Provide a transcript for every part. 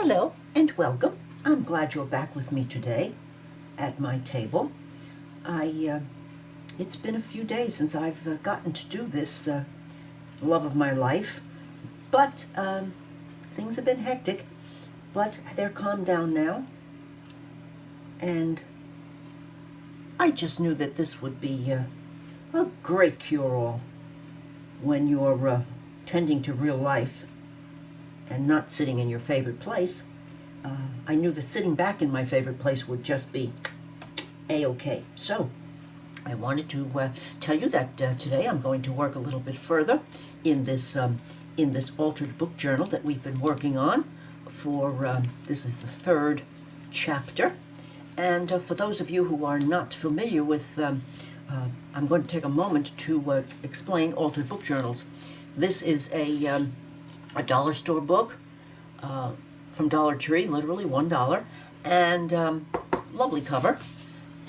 Hello and welcome. I'm glad you're back with me today at my table. It's been a few days since I've gotten to do this love of my life, but things have been hectic, but they're calmed down now, and I just knew that this would be a great cure-all when you're tending to real life and not sitting in your favorite place. I knew that sitting back in my favorite place would just be a-okay. So I wanted to tell you that today I'm going to work a little bit further in this altered book journal that we've been working on for this is the third chapter. And for those of you who are not familiar with, I'm going to take a moment to explain altered book journals. This is a dollar store book from Dollar Tree, literally $1, and lovely cover.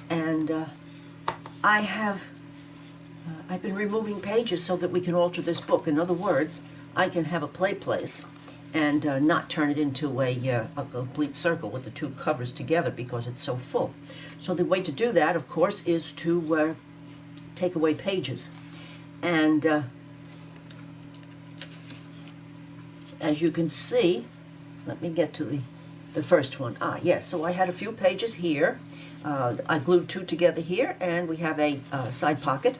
And I've been removing pages so that we can alter this book. In other words, I can have a play place and not turn it into a complete circle with the two covers together because it's so full. So the way to do that, of course, is to take away pages. And as you can see, let me get to the first one. Yes, so I had a few pages here. I glued two together here, and we have a side pocket.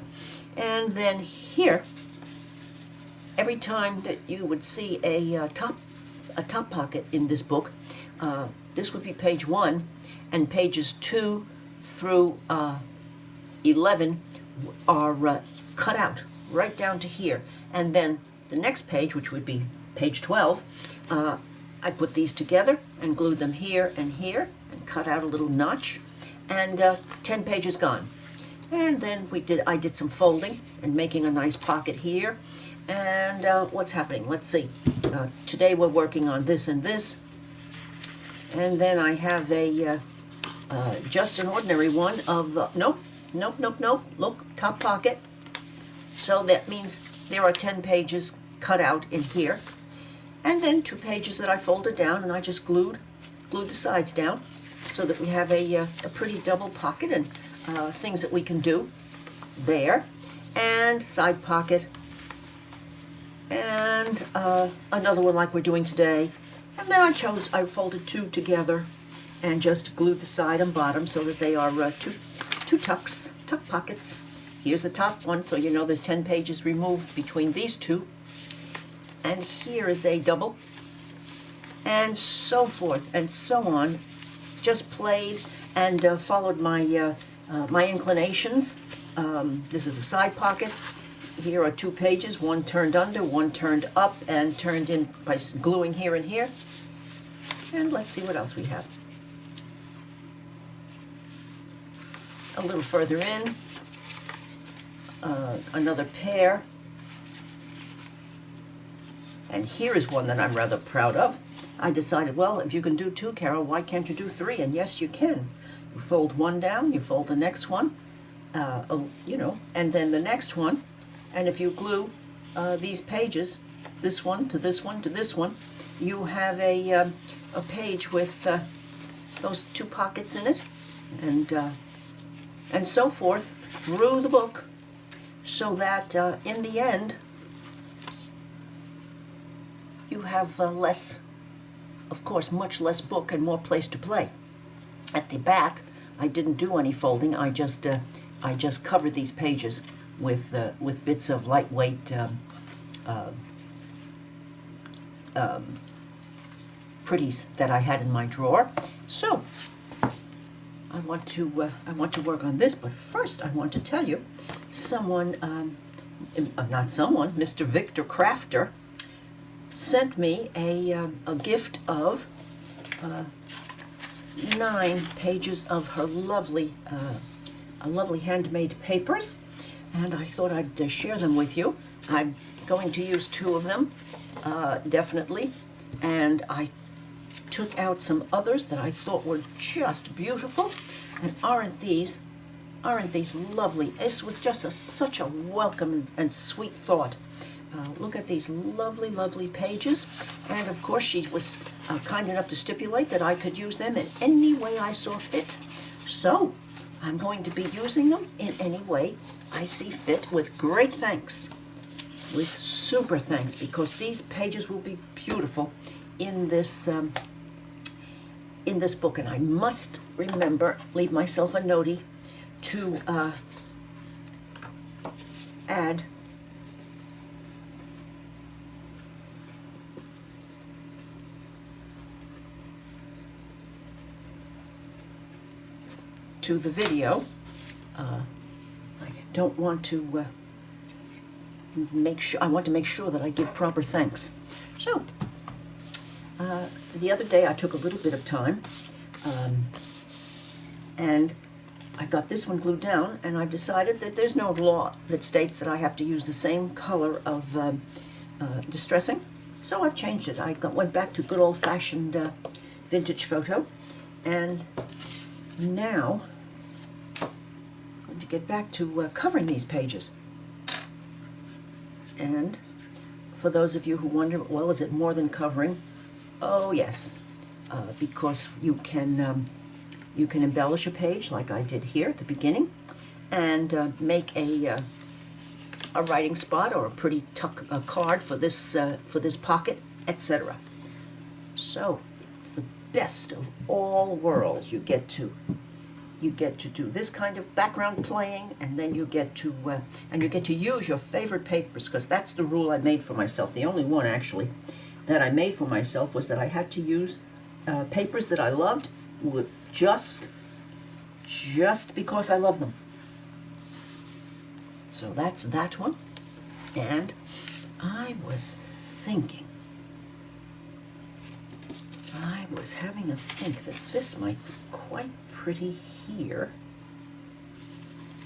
And then here, every time that you would see a top pocket in this book, this would be page 1, and pages 2 through 11 are cut out right down to here. And then the next page, which would be page 12, I put these together and glued them here and and cut out a little notch, and 10 pages gone. And then I did some folding and making a nice pocket here. And what's happening? Let's see. Today we're working on this and this. And then I have a just an ordinary one of, nope. Look, top pocket. So that means there are 10 pages cut out in here. And then 2 pages that I folded down, and I just glued the sides down so that we have a pretty double pocket and things that we can do there. And side pocket. And another one like we're doing today. And then I folded 2 together and just glued the side and bottom so that they are two tuck pockets. Here's the top one, so you know there's 10 pages removed between these two. And here is a double, and so forth and so on. Just played and followed my my inclinations. This is a side pocket. Here are 2 pages, one turned under, one turned up, and turned in by gluing here and here. And let's see what else we have. A little further in, another pair. And here is one that I'm rather proud of. I decided, well, if you can do 2, Carol, why can't you do 3? And yes, you can. You fold one down, you fold the next one, and then the next one. And if you glue these pages, this one to this one to this one, you have a page with those 2 pockets in it, and so forth through the book, so that in the end, you have less, of course, much less book and more place to play. At the back, I didn't do any folding. I just covered these pages with bits of lightweight pretties that I had in my drawer. So I want to work on this, but first I want to tell you, Mr. Victor Crafter sent me a gift of 9 pages of her lovely handmade papers, and I thought I'd share them with you. I'm going to use 2 of them, definitely, and I took out some others that I thought were just beautiful. And aren't these lovely? This was just such a welcome and sweet thought look at these lovely, lovely pages. And of course, she was kind enough to stipulate that I could use them in any way I saw fit. So I'm going to be using them in any way I see fit, with great thanks, with super thanks, because these pages will be beautiful in this book. And I must remember, leave myself a notie to add to the video. I don't want to I want to make sure that I give proper thanks. So, the other day I took a little bit of time, and I got this one glued down, and I've decided that there's no law that states that I have to use the same color of distressing, so I've changed it. I went back to good old-fashioned vintage photo, and now I'm going to get back to covering these pages. And for those of you who wonder, well, is it more than covering? Oh yes, because you can embellish a page like I did here at the beginning, and make a writing spot or a pretty card for this pocket, etc. So it's the best of all worlds. You get to do this kind of background playing, and then you get to use your favorite papers, because that's the rule I made for myself. The only one actually that I made for myself was that I had to use papers that I loved, just because I love them. So that's that one. And I was having a think that this might be quite pretty here.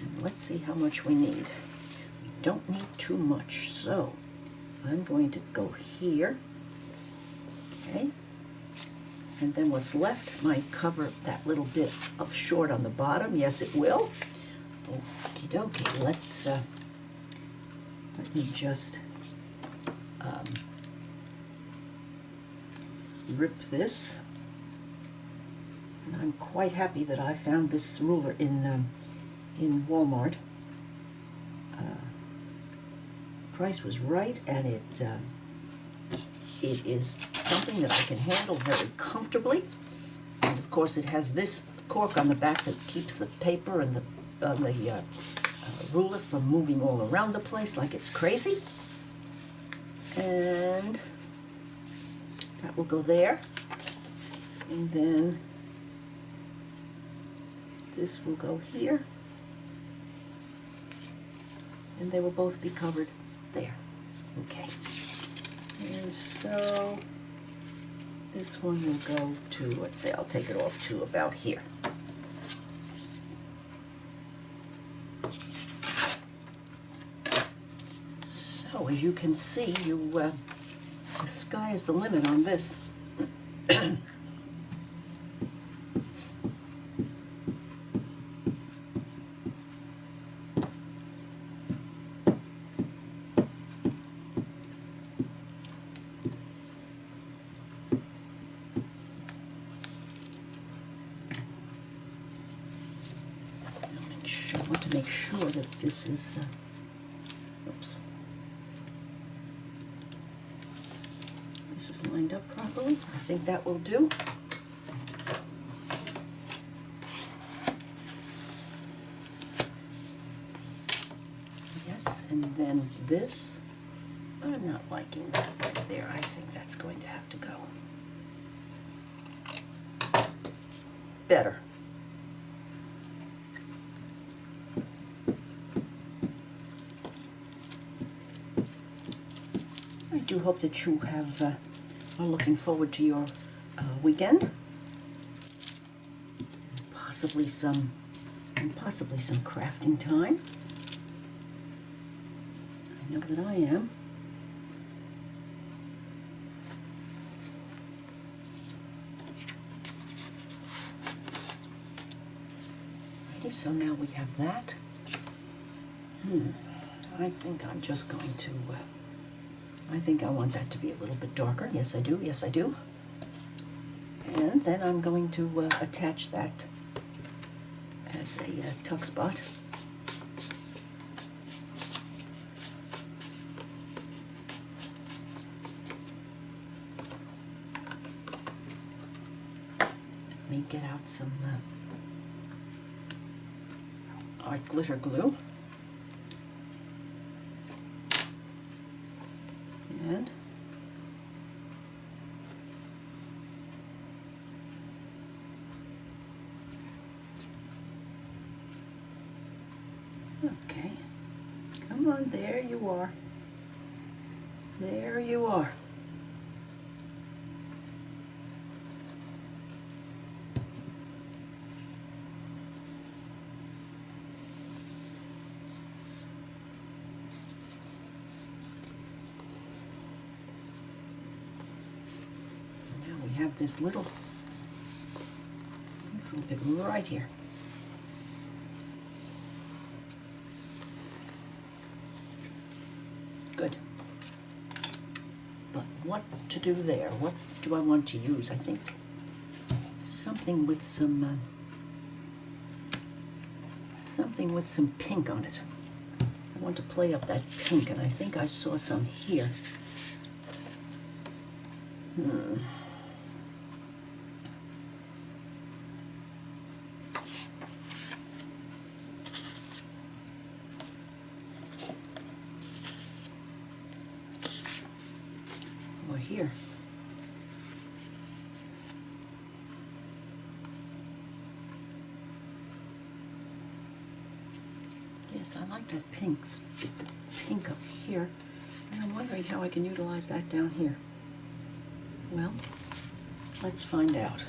And let's see how much we need. We don't need too much, so I'm going to go here. Okay. And then what's left might cover that little bit of short on the bottom. Yes, it will. Okie dokie. Let me just rip this. And I'm quite happy that I found this ruler in Walmart. Price was right, and it is something that I can handle very comfortably. And of course, it has this cork on the back that keeps the paper and the ruler from moving all around the place like it's crazy. And that will go there. And then this will go here. And they will both be covered there. Okay. And so this one will go to, let's say, I'll take it off to about here. So as you can see, the sky is the limit on this. I want to make sure that this is, oops, this is lined up properly. I think that will do. Yes, and then this, I'm not liking that right there. I think that's going to have to go. Better. I do hope that you are looking forward to your weekend, possibly some crafting time. I know that I am. Righty, so now we have that. I think I'm just going to I think I want that to be a little bit darker. Yes, I do. Yes, I do. And then I'm going to attach that as a tuck spot. Let me get out some art glitter glue. And okay, come on, there you are. There you are. Now we have this little bit right here. Good. But what to do there? What do I want to use? I think something with some pink on it. I want to play up that pink, and I think I saw some here. Or here. Yes, I like that pink, the pink up here, and I'm wondering how I can utilize that down here. Well, let's find out.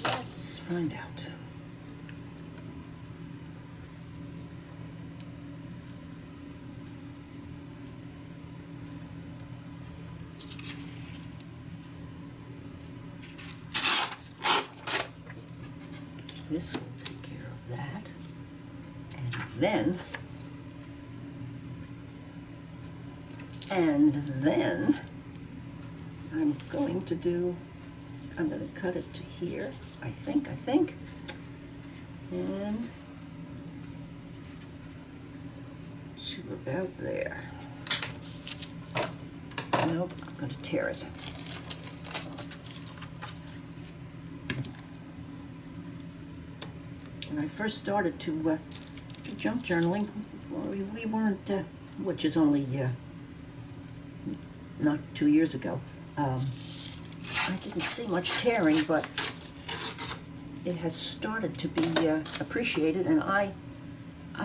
Let's find out. This will take care of that. And then I'm going to cut it to here, I think, and to about there. Nope, I'm going to tear it. When I first started to junk journaling, we weren't, which is only not 2 years ago. I didn't see much tearing, but it has started to be appreciated, and I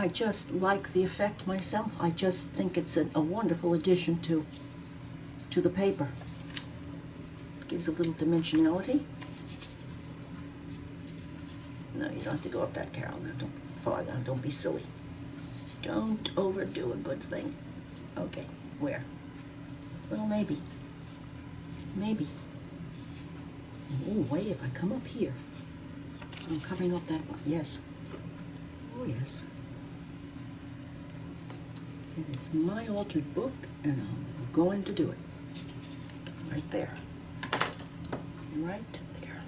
just like the effect myself. I just think it's a wonderful addition to the paper. It gives a little dimensionality. No, you don't have to go up that, Carol. Now, don't far down. Don't be silly. Don't overdo a good thing. Okay, where? Well, maybe. Maybe. Oh, wait, if I come up here. I'm covering up that one. Yes. Oh, yes. And it's my altered book, and I'm going to do it. Right there. Right there.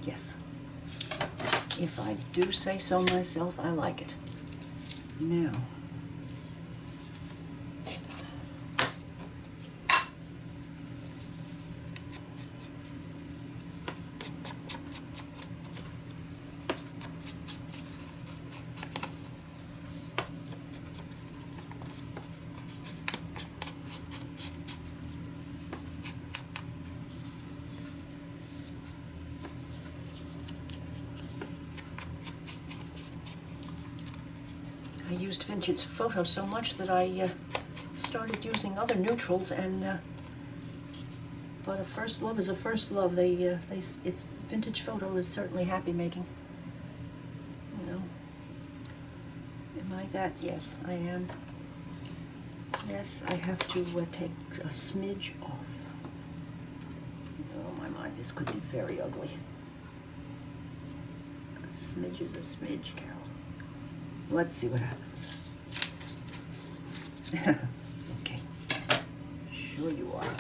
Yes. If I do say so myself, I like it. Now, I used Vintage Photo so much that I started using other neutrals, and but a first love is a first love. It's Vintage Photo is certainly happy making. You know, Am I that? Yes, I am. Yes, I have to take a smidge off. Oh my mind, this could be very ugly. A smidge is a smidge, Carol. Let's see what happens. Okay. Sure you are.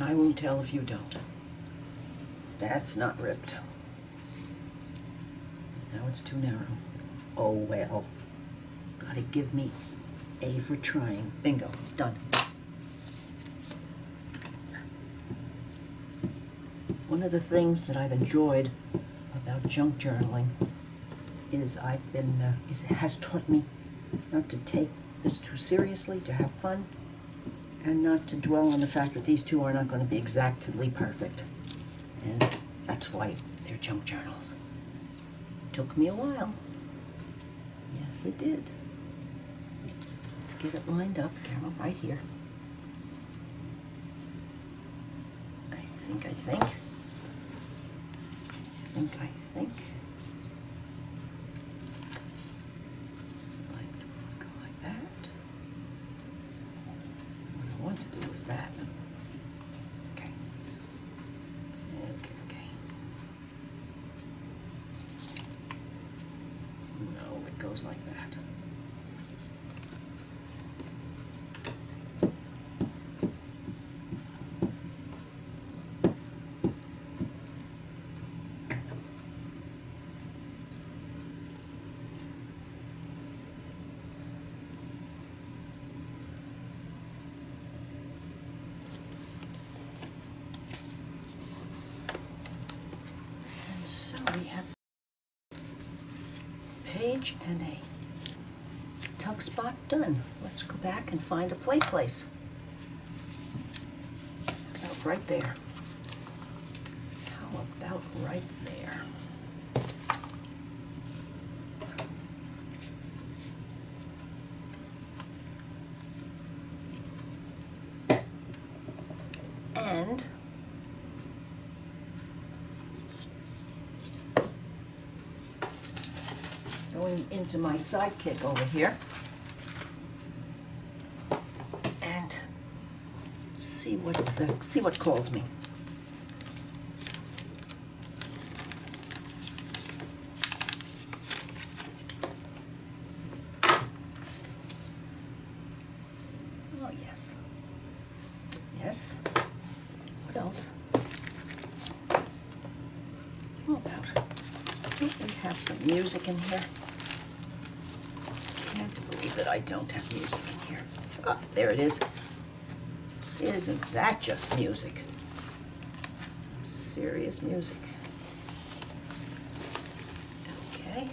I won't tell if you don't. That's not ripped. Now it's too narrow. Oh well. Gotta give me A for trying. Bingo. Done. One of the things that I've enjoyed about junk journaling is it has taught me not to take this too seriously, to have fun, and not to dwell on the fact that these two are not going to be exactly perfect. And that's why they're junk journals. Took me a while. Yes, it did. Let's get it lined up, Carol, right here. I think. Like, go like that. What I want to do is that. Okay. Okay. No, it goes like that. So we have page and a tuck spot done. Let's go back and find a play place. About right there. How about right there? And going into my sidekick over here and see what calls me. Oh yes. Yes. What else? How about, don't we have some music in here? Can't believe that I don't have music in here. Ah, there it is. Isn't that just music? Some serious music. Okay.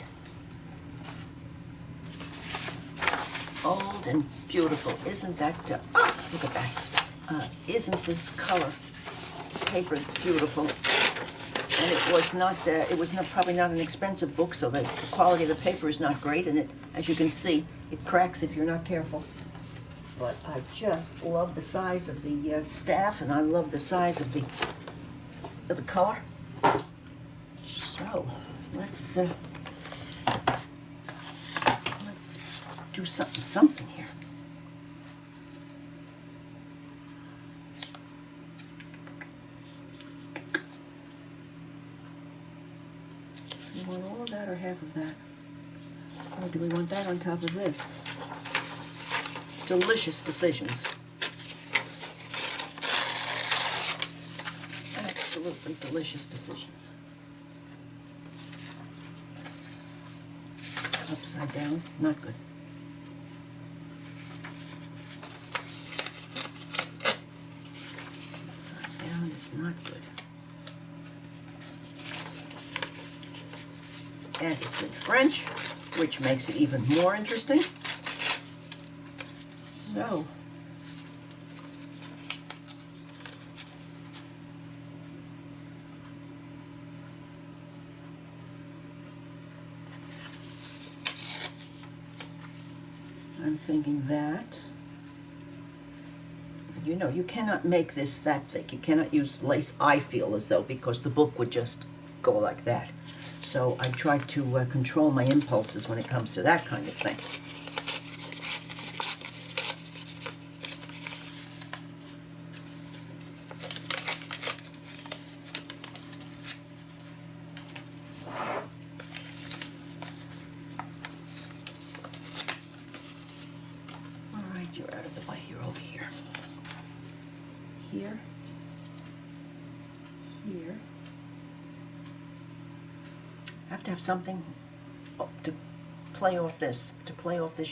Old and beautiful. Isn't that, look at that. Isn't this color paper beautiful? And it was probably not an expensive book, so the quality of the paper is not great, and it, as you can see, it cracks if you're not careful. But I just love the size of the staff, and I love the size of the color. So let's do something here. Do we want all of that or half of that? Or do we want that on top of this? Delicious decisions. Absolutely delicious decisions. Upside down, not good. Upside down is not good. And it's in French, which makes it even more interesting. So, I'm thinking that you know, you cannot make this that thick. You cannot use lace, I feel as though, because the book would just go like that. So I try to control my impulses when it comes to that kind of thing. You're out of the way. You're over here. Here. Here. I have to have something to play off this,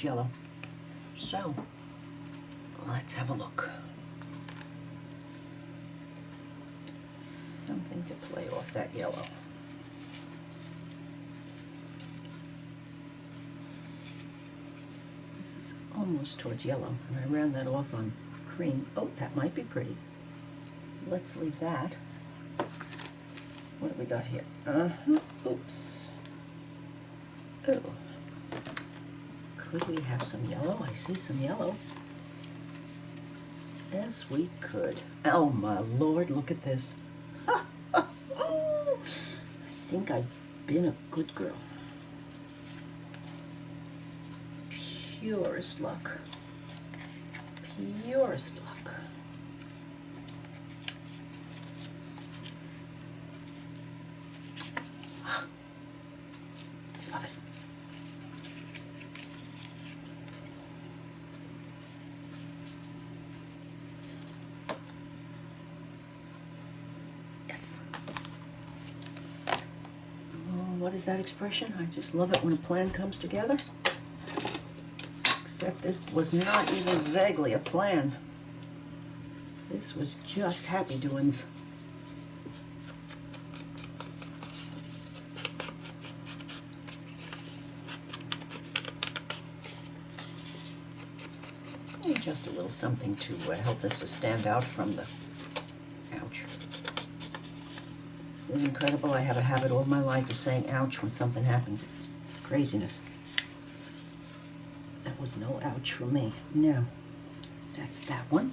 yellow. So, let's have a look. Something to play off that yellow. Almost towards yellow, and I ran that off on cream. Oh, that might be pretty. Let's leave that. What have we got here? Oops. Oh. Could we have some yellow? I see some yellow. Yes, we could. Oh, my Lord, look at this. I think I've been a good girl. Purest luck. Purest luck. Love it. Yes. Oh, what is that expression? I just love it when a plan comes together. Except this was not even vaguely a plan. This was just happy doings. And just a little something to help us to stand out from the... Ouch. Isn't it incredible? I have a habit all my life of saying ouch when something happens. It's craziness. That was no ouch for me. No. That's that one.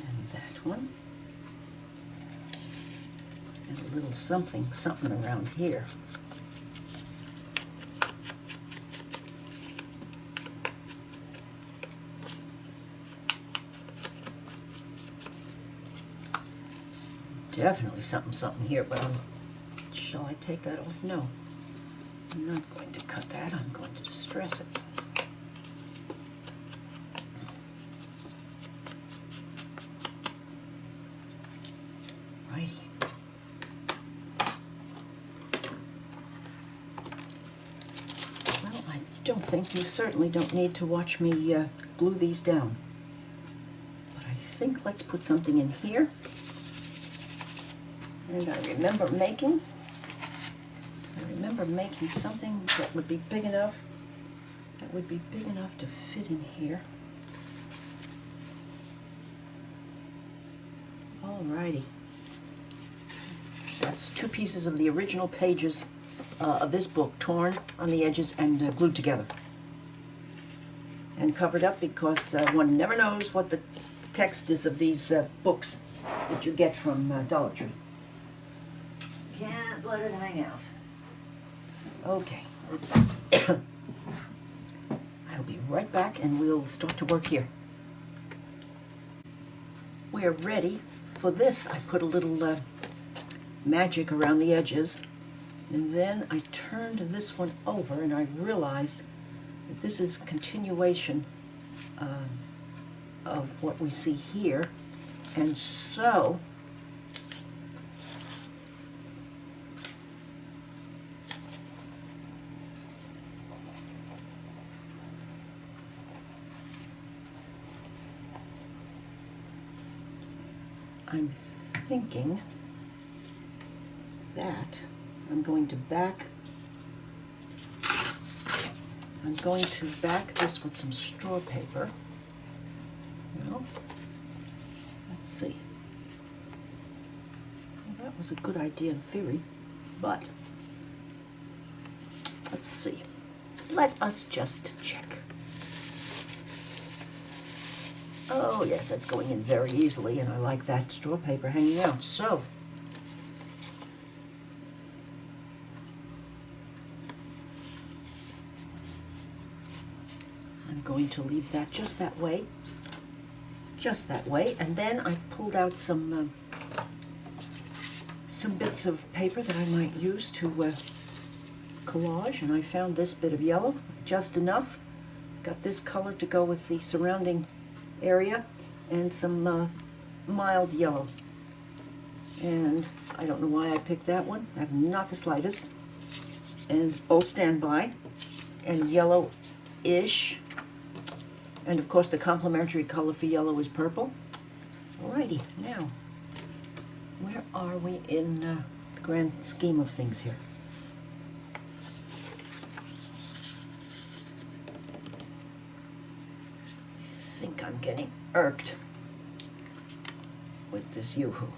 And that one. And a little something around here. Definitely something here, but shall I take that off? No. I'm not going to cut that. I'm going to distress it. Righty. Well, I don't think you certainly don't need to watch me glue these down. But I think let's put something in here. And I remember making something that would be big enough, to fit in here. Alrighty. That's 2 pieces of the original pages of this book, torn on the edges and glued together. And covered up because one never knows what the text is of these books that you get from Dollar Tree. Can't let it hang out. Okay. I'll be right back and we'll start to work here. We're ready for this. I put a little magic around the edges, and then I turned this one over and I realized that this is a continuation of what we see here, and so I'm thinking that I'm going to back this with some straw paper. Well, Let's see. Well, that was a good idea in theory, but let's see. Let us just check. Oh yes, that's going in very easily, and I like that straw paper hanging out. So, I'm going to leave that just that way, and then I've pulled out some bits of paper that I might use to collage, and I found this bit of yellow, just enough. Got this color to go with the surrounding area, and some mild yellow. And I don't know why I picked that one. I have not the slightest. And both stand by. And yellow-ish. And of course the complementary color for yellow is purple. Alrighty, now, where are we in the grand scheme of things here? I think I'm getting irked with this Yoo-hoo.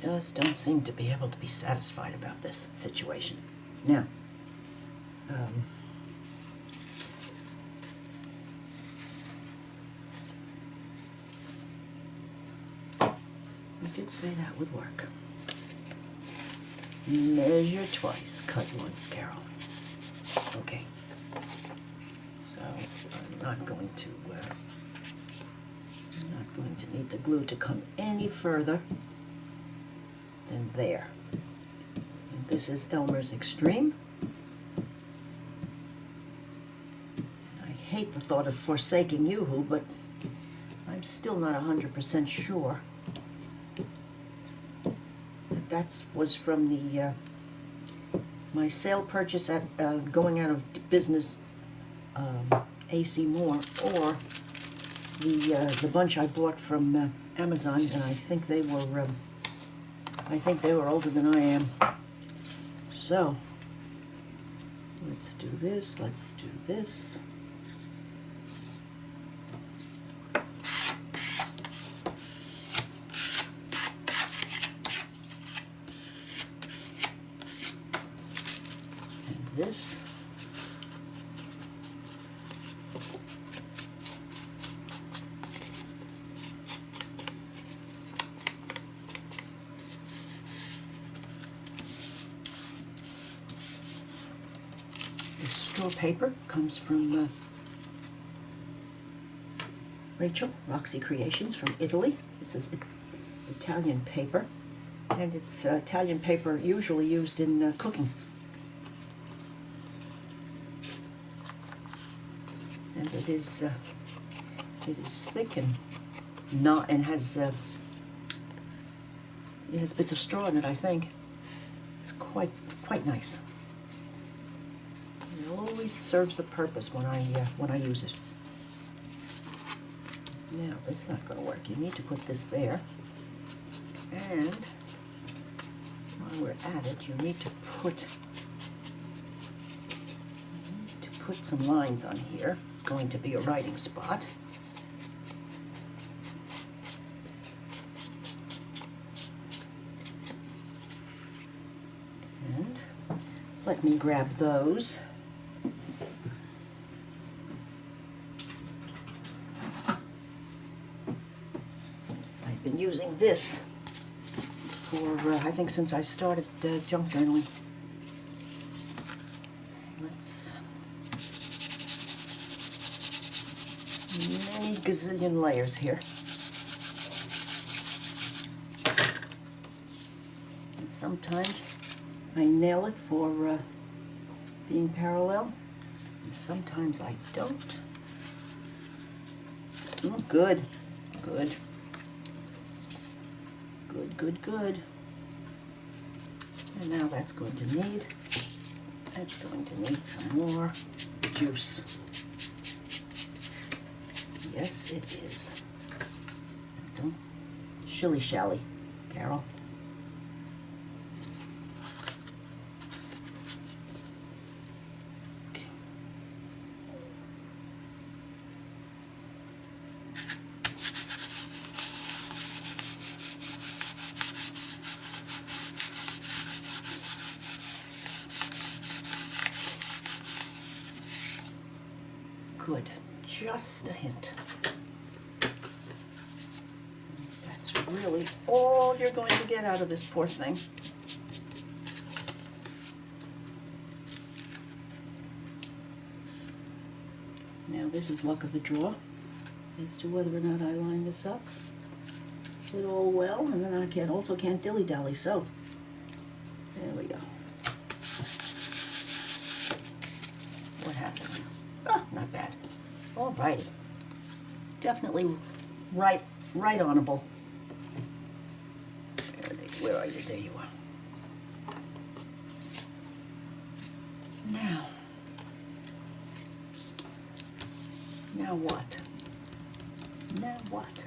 Just don't seem to be able to be satisfied about this situation. Now, we did say that would work. Measure twice, cut once, Carol. Okay. So I'm not going to need the glue to come any further than there. And this is Elmer's Extreme. I hate the thought of forsaking Yoo-hoo, but I'm still not 100% sure that was from the my sale purchase at going out of business AC Moore, or the bunch I bought from Amazon, and I think they were older than I am. So let's do this. Let's do this. This. This straw paper comes from Rachel, Roxy Creations from Italy. This is Italian paper, and it's Italian paper usually used in cooking. And it is thick and has it has bits of straw in it. I think it's quite nice. It always serves the purpose when I use it. Now that's not going to work. You need to put this there, and while we're at it, you need to put some lines on here. It's going to be a writing spot. And let me grab those. I've been using this for, I think, since I started junk journaling. Many gazillion layers here. And sometimes I nail it for being parallel, and sometimes I don't. Oh, good. Good. Good, good, good. And now that's going to need some more juice. Yes, it is. Don't shilly-shally, Carol. Okay. good. Just a hint. That's really all you're going to get out of this poor thing. Now this is luck of the draw as to whether or not I line this up. It all well, and then I can't dilly-dally, so there we go. What happens? Oh, not bad. All righty. Definitely right honorable. Where are you? There you are. Now what? Now what?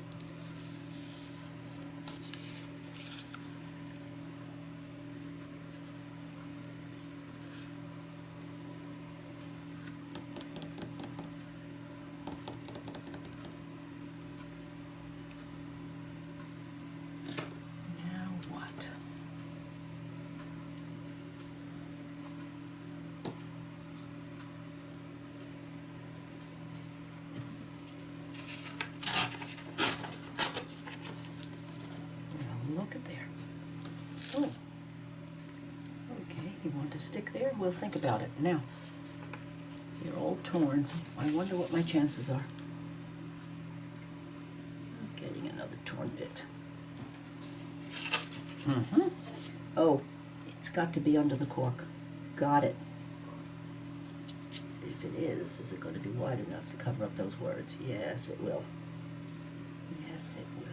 Look at there. Oh. Okay, you want to stick there? We'll think about it. Now, you're all torn. I wonder what my chances are. I'm getting another torn bit. Oh, it's got to be under the cork. Got it. If it is it going to be wide enough to cover up those words? Yes, it will. Yes, it will.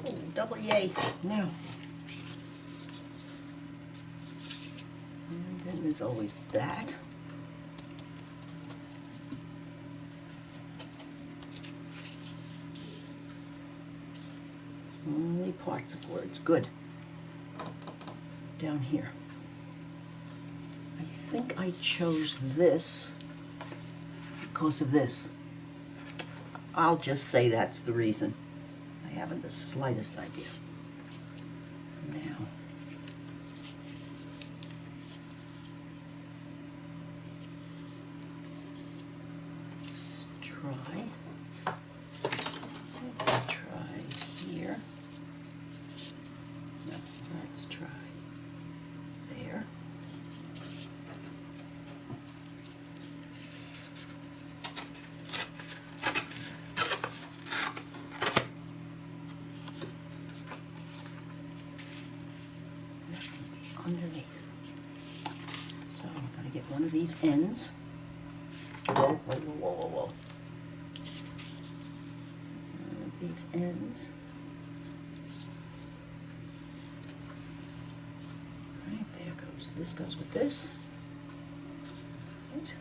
Oh, double yay. Now. And then there's always that. Only parts of words. Good. Down here. I think I chose this because of this. I'll just say that's the reason. I haven't the slightest idea. Now, let's try. Let's try here. No, let's try there. Underneath. So I'm going to get one of these ends. Whoa, whoa, whoa, whoa, whoa, whoa. One of these ends. Right, there goes. This goes with this. Right.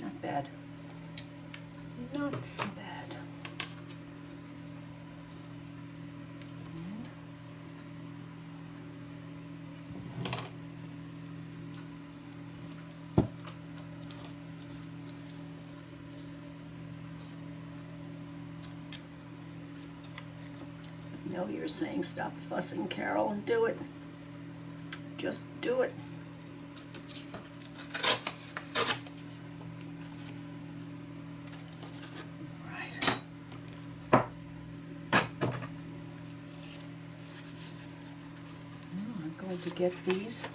Not bad. Not so bad. I know you're saying stop fussing, Carol, and do it. Just do it. To get these.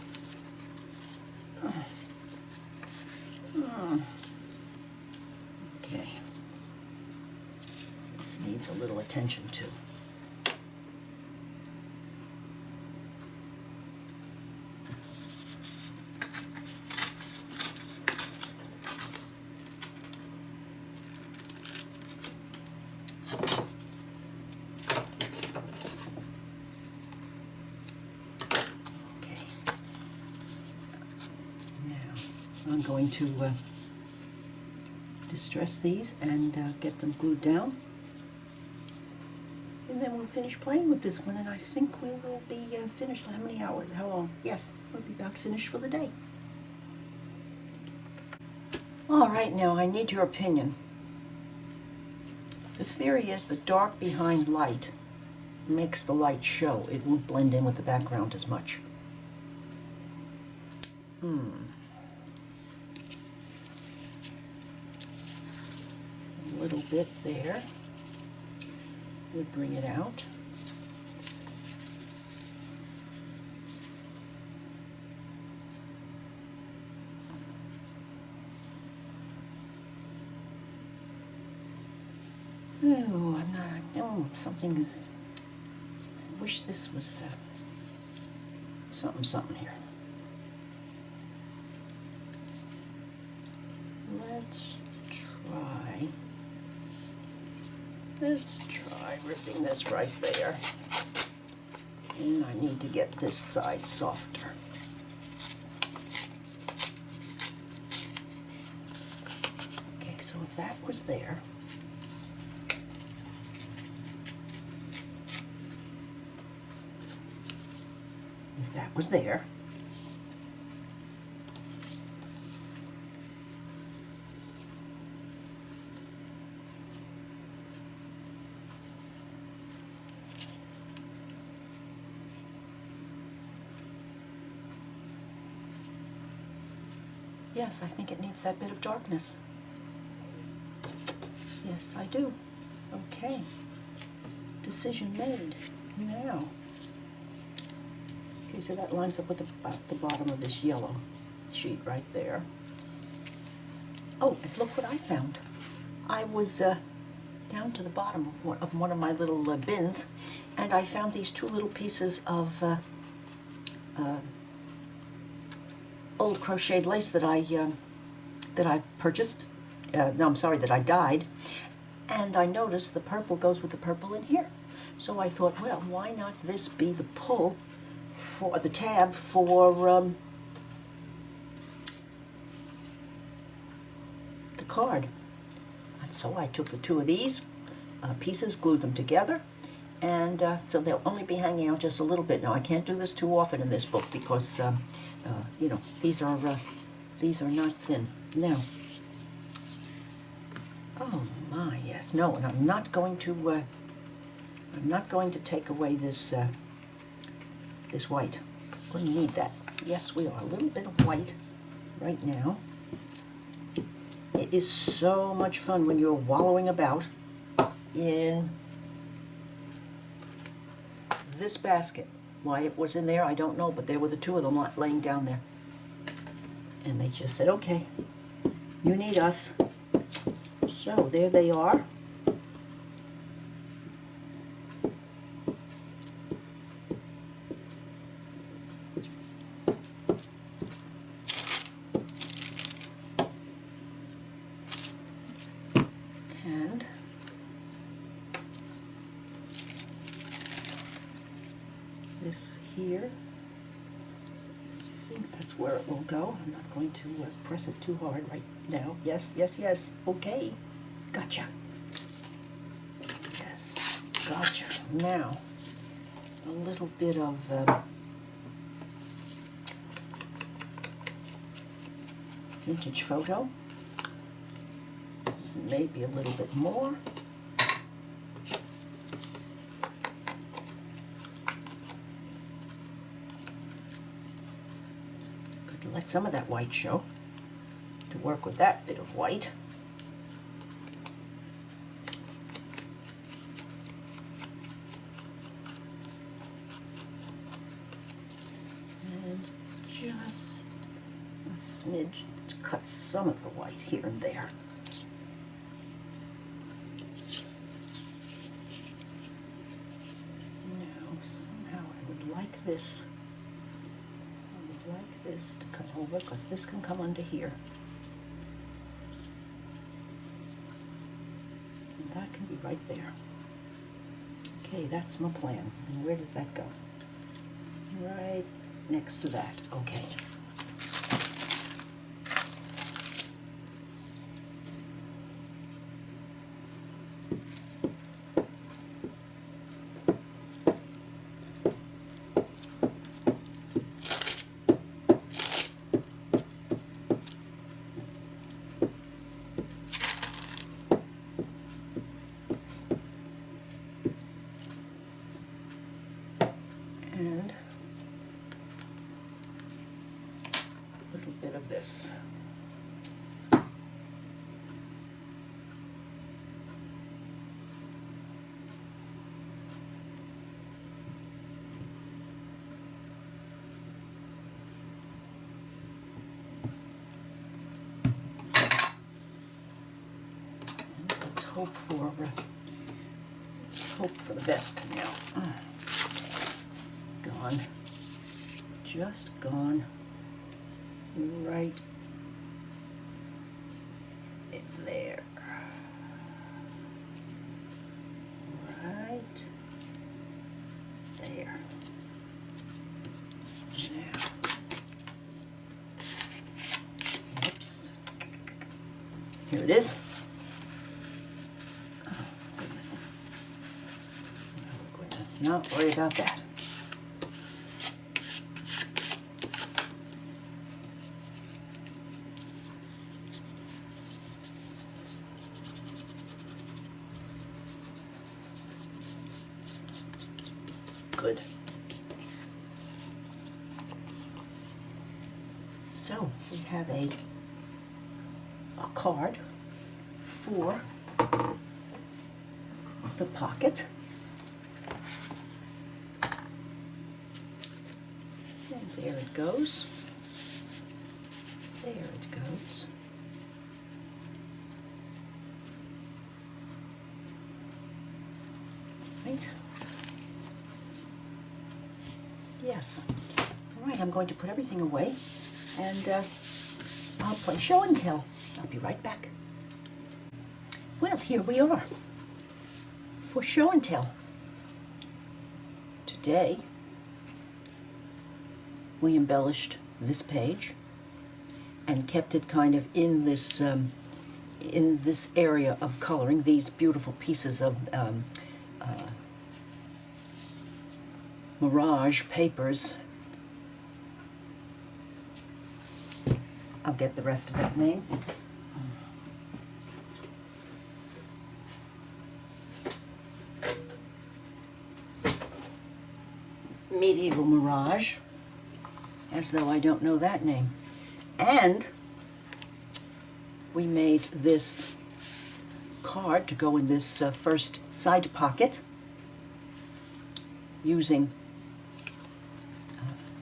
Okay. This needs a little attention too. I'm going to distress these and get them glued down. And then we'll finish playing with this one, and I think we will be finished. How many hours? How long? Yes, we'll be about finished for the day. All right, now I need your opinion. The theory is that dark behind light makes the light show. It won't blend in with the background as much. A little bit there would bring it out. Oh, I'm not, oh, something is, I wish this was something here. Let's try ripping this right there. And I need to get this side softer. Okay, so if that was there, yes, I think it needs that bit of darkness. Yes, I do. Okay. Decision made. Now. Okay, so that lines up with the bottom of this yellow sheet right there. Oh, and look what I found. I was down to the bottom of one of my little bins, and I found these two little pieces of old crocheted lace that I purchased. No, I'm sorry, that I dyed. And I noticed the purple goes with the purple in here. So I thought, well, why not this be the pull for the tab for the card. And so I took the two of these pieces, glued them together, and so they'll only be hanging out just a little bit. Now I can't do this too often in this book because you know, these are not thin. Now, oh my, yes, no, and I'm not going to take away this this white. We're going to need that. Yes, we are. A little bit of white right now. It is so much fun when you're wallowing about in this basket. Why it was in there, I don't know, but there were the two of them laying down there. And they just said, okay, you need us. So there they are. And this here, I think that's where it will go. I'm not going to press it too hard right now. Yes, yes, yes. Okay. Gotcha. Yes, gotcha. Now, a little bit of vintage photo. Maybe a little bit more. Could let some of that white show to work with that bit of white. And just a smidge to cut some of the white here and there. This. I would like this to come over because this can come under here. And that can be right there. Okay, that's my plan. And where does that go? Right next to that. Okay. hope for the best now. Gone. Just gone. Right there. Right there. Now. Whoops. Here it is. Oh, goodness. We're going to not worry about that. Good. So we have a card for the pocket. And there it goes. There it goes. Right. Yes. All right, I'm going to put everything away, and I'll play show and tell. I'll be right back. Well, here we are for show and tell. Today, we embellished this page and kept it kind of in this area of coloring, these beautiful pieces of Mirage papers. I'll get the rest of that name. Medieval Mirage, as though I don't know that name. And we made this card to go in this first side pocket using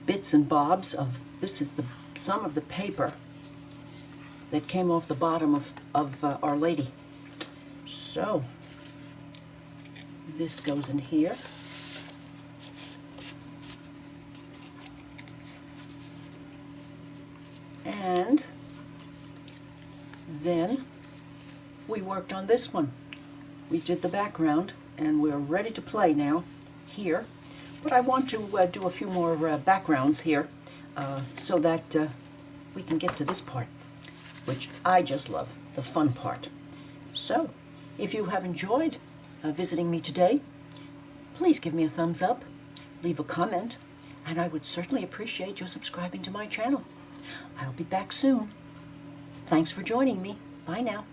bits and bobs of, this is some of the paper that came off the bottom of Our Lady. So this goes in here. And then we worked on this one. We did the background, and we're ready to play now here. But I want to do a few more backgrounds here so that we can get to this part, which I just love, the fun part. So, if you have enjoyed visiting me today, please give me a thumbs up, leave a comment, and I would certainly appreciate your subscribing to my channel. I'll be back soon. Thanks for joining me. Bye now.